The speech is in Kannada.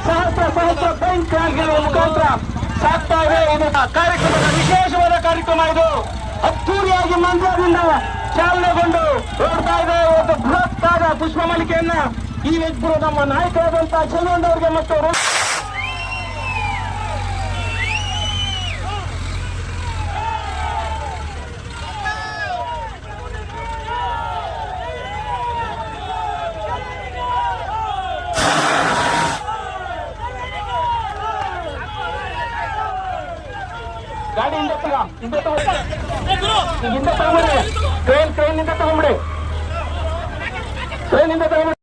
ಸಹಸ್ರ ಬೆಂಕಿಗಳ ಮುಖಾಂತರ ಸಾಗ್ತಾ ಇದೆ. ಇದು ಕಾರ್ಯಕ್ರಮದ ವಿಶೇಷವಾದ ಕಾರ್ಯಕ್ರಮ. ಇದು ಅದ್ದೂರಿಯಾಗಿ ಮಂಡ್ಯದಿಂದ ಚಾಲನೆಗೊಂಡು ಹೊರಡ್ತಾ ಇದೆ. ಒಂದು ಬೃಹತ್ತಾದ ಪುಷ್ಪ ಮಾಲಿಕೆಯನ್ನ ಈ ಇಬ್ಬರು ನಮ್ಮ ನಾಯಕರಾದಂತಹ ಚೆಲುವಂಡವರಿಗೆ ಮತ್ತು ಗಾಡಿಯಿಂದ ಹಿಂದೆ ತಗೊಂಡ್ಬಿಡಿ. ಟ್ರೈನಿಂದ ತಗೊಂಡ್ಬಿಡಿ.